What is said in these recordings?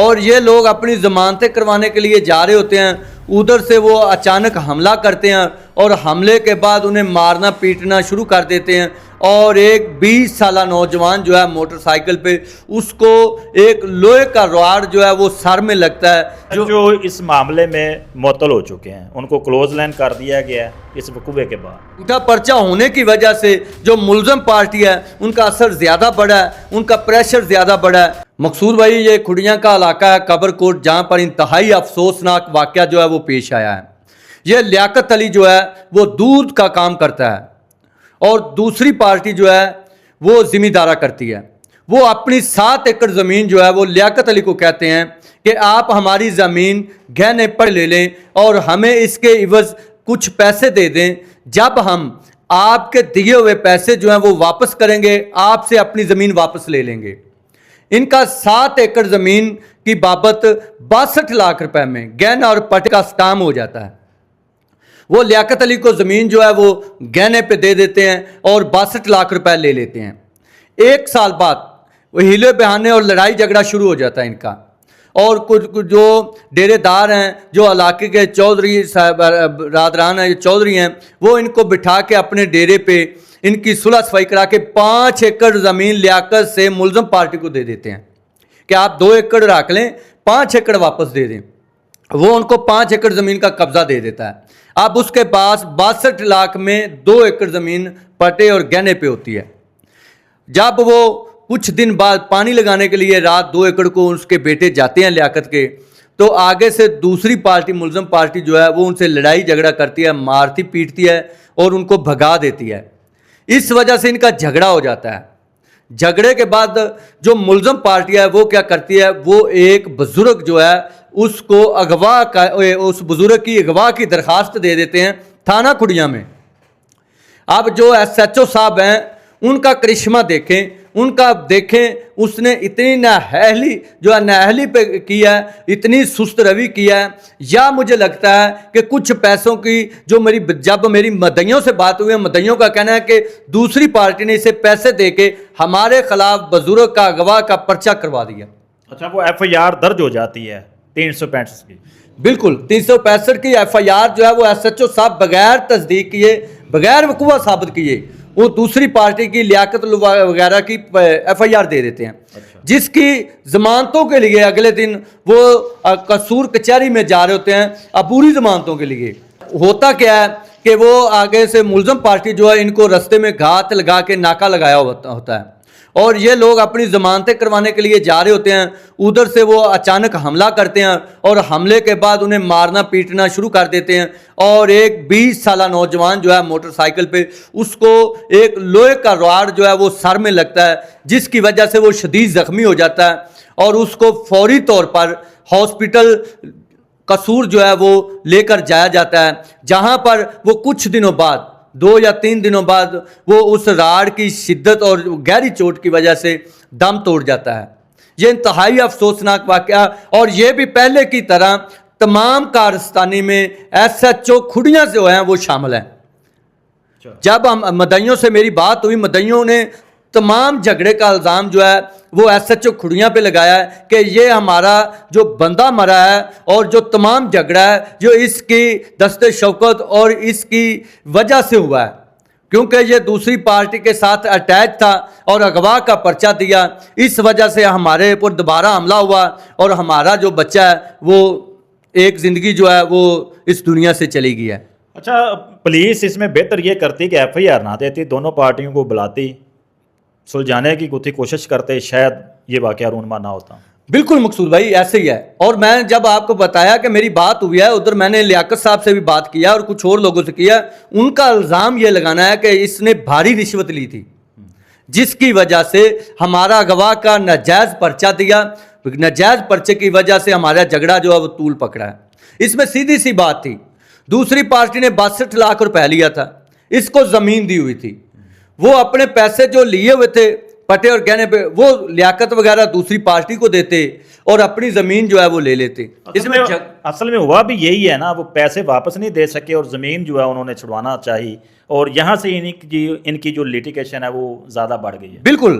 اور یہ لوگ اپنی ضمانتیں کروانے کے لیے جا رہے ہوتے ہیں, ادھر سے وہ اچانک حملہ کرتے ہیں اور حملے کے بعد انہیں مارنا پیٹنا شروع کر دیتے ہیں. اور ایک 20 سالہ نوجوان جو ہے موٹر سائیکل پہ, اس کو ایک لوہے کا راڈ جو ہے وہ سر میں لگتا ہے. جو اس معاملے میں معطل ہو چکے ہیں ان کو کلوز لائن کر دیا گیا ہے اس وقوعے کے بعد. جھوٹا پرچہ ہونے کی وجہ سے جو ملزم پارٹی ہے ان کا اثر زیادہ بڑا ہے, ان کا پریشر زیادہ بڑا ہے. مقصود بھائی, یہ کھڑیاں کا علاقہ ہے قبر کوٹ, جہاں پر انتہائی افسوسناک واقعہ جو ہے وہ پیش آیا ہے. یہ لیاقت علی جو ہے وہ دودھ کا کام کرتا ہے اور دوسری پارٹی جو ہے وہ ذمہ دارہ کرتی ہے. وہ اپنی 7 ایکڑ زمین جو ہے وہ لیاقت علی کو کہتے ہیں کہ آپ ہماری زمین گہنے پر لے لیں اور ہمیں اس کے عوض کچھ پیسے دے دیں. جب ہم آپ کے دیے ہوئے پیسے جو ہیں وہ واپس کریں گے, آپ سے اپنی زمین واپس لے لیں گے. ان کا 7 ایکڑ زمین کی بابت 62 لاکھ روپے میں گہنا اور پٹے کا اسٹام ہو جاتا ہے. وہ لیاقت علی کو زمین جو ہے وہ گہنے پہ دے دیتے ہیں اور 62 لاکھ روپے لے لیتے ہیں. 1 سال بعد وہ ہیلے بہانے اور لڑائی جھگڑا شروع ہو جاتا ہے ان کا. اور کچھ جو ڈیرے دار ہیں, جو علاقے کے چودھری صاحب برادران ہیں, چودھری ہیں, وہ ان کو بٹھا کے اپنے ڈیرے پہ ان کی صلح صفائی کرا کے 5 ایکڑ زمین لیاقت سے ملزم پارٹی کو دے دیتے ہیں کہ آپ 2 ایکڑ رکھ لیں, 5 ایکڑ واپس دے دیں. وہ ان کو 5 ایکڑ زمین کا قبضہ دے دیتا ہے. اب اس کے پاس 62 لاکھ میں 2 ایکڑ زمین پٹے اور گہنے پہ ہوتی ہے. جب وہ کچھ دن بعد پانی لگانے کے لیے رات 2 ایکڑ کو اس کے بیٹے جاتے ہیں لیاقت کے, تو آگے سے دوسری پارٹی ملزم پارٹی جو ہے وہ ان سے لڑائی جھگڑا کرتی ہے, مارتی پیٹتی ہے اور ان کو بھگا دیتی ہے. اس وجہ سے ان کا جھگڑا ہو جاتا ہے. جھگڑے کے بعد جو ملزم پارٹی ہے وہ کیا کرتی ہے, وہ ایک بزرگ جو ہے اس کو اس بزرگ کی اغوا کی درخواست دے دیتے ہیں تھانہ کھڑیاں میں. اب جو ایس ایچ او صاحب ہیں ان کا کرشمہ دیکھیں, ان کا دیکھیں, اس نے اتنی نااہلی جو ہے نااہلی پہ کیا ہے, اتنی سست روی کیا ہے. یا مجھے لگتا ہے کہ کچھ پیسوں کی جو جب میری مدعیوں سے بات ہوئی ہے, مدعیوں کا کہنا ہے کہ دوسری پارٹی نے اسے پیسے دے کے ہمارے خلاف بزرگ کا اغوا کا پرچہ کروا دیا. اچھا, وہ ایف آئی آر درج ہو جاتی ہے 365 کی. بالکل 365 کی ایف آئی آر جو ہے وہ ایس ایچ او صاحب بغیر تصدیق کیے, بغیر وقوع ثابت کیے, وہ دوسری پارٹی کی لیاقت وغیرہ کی ایف آئی آر دے دیتے ہیں, جس کی ضمانتوں کے لیے اگلے دن وہ قصور کچہری میں جا رہے ہوتے ہیں عبوری ضمانتوں کے لیے. ہوتا کیا ہے کہ وہ آگے سے ملزم پارٹی جو ہے ان کو رستے میں گھات لگا کے ناکہ لگایا ہوتا ہے, اور یہ لوگ اپنی ضمانتیں کروانے کے لیے جا رہے ہوتے ہیں, ادھر سے وہ اچانک حملہ کرتے ہیں اور حملے کے بعد انہیں مارنا پیٹنا شروع کر دیتے ہیں. اور ایک 20 سالہ نوجوان جو ہے موٹر سائیکل پہ, اس کو ایک لوہے کا راڈ جو ہے وہ سر میں لگتا ہے, جس کی وجہ سے وہ شدید زخمی ہو جاتا ہے اور اس کو فوری طور پر ہاسپٹل قصور جو ہے وہ لے کر جایا جاتا ہے, جہاں پر وہ کچھ دنوں بعد 2 یا 3 دنوں بعد وہ اس راڑ کی شدت اور گہری چوٹ کی وجہ سے دم توڑ جاتا ہے. یہ انتہائی افسوسناک واقعہ, اور یہ بھی پہلے کی طرح تمام کارستانی میں ایس ایچ او کھڑیاں سے ہوئے ہیں وہ شامل ہیں. جب ہم مدعیوں سے میری بات ہوئی, مدعیوں نے تمام جھگڑے کا الزام جو ہے وہ ایس ایچ او کھڑیاں پہ لگایا ہے کہ یہ ہمارا جو بندہ مرا ہے اور جو تمام جھگڑا ہے جو اس کی دست شوکت اور اس کی وجہ سے ہوا ہے, کیونکہ یہ دوسری پارٹی کے ساتھ اٹیچ تھا اور اغوا کا پرچہ دیا. اس وجہ سے ہمارے اوپر دوبارہ حملہ ہوا اور ہمارا جو بچہ ہے وہ ایک زندگی جو ہے وہ اس دنیا سے چلی گئی ہے. اچھا, پولیس اس میں بہتر یہ کرتی کہ ایف آئی آر نہ دیتی, دونوں پارٹیوں کو بلاتی, سلجھانے کی کوشش کرتے, شاید یہ واقعہ رونما نہ ہوتا. بالکل مقصود بھائی, ایسے ہی ہے. اور میں جب آپ کو بتایا کہ میری بات ہوئی ہے, ادھر میں نے لیاقت صاحب سے بھی بات کیا اور کچھ اور لوگوں سے کیا, ان کا الزام یہ لگانا ہے کہ اس نے بھاری رشوت لی تھی, جس کی وجہ سے ہمارا اغوا کا ناجائز پرچہ دیا, ناجائز پرچے کی وجہ سے ہمارا جھگڑا جو ہے وہ طول پکڑا ہے. اس میں سیدھی سی بات تھی, دوسری پارٹی نے 62 لاکھ روپے لیا تھا, اس کو زمین دی ہوئی تھی, وہ اپنے پیسے جو لیے ہوئے تھے پٹے اور گہنے پہ وہ لیاقت وغیرہ دوسری پارٹی کو دیتے اور اپنی زمین جو ہے وہ لے لیتے. اس میں اصل میں ہوا بھی یہی ہے نا, وہ پیسے واپس نہیں دے سکے اور زمین جو ہے انہوں نے چھڑوانا چاہی, اور یہاں سے ان کی جو لیٹیگیشن ہے وہ زیادہ بڑھ گئی ہے. بالکل,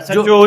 SHO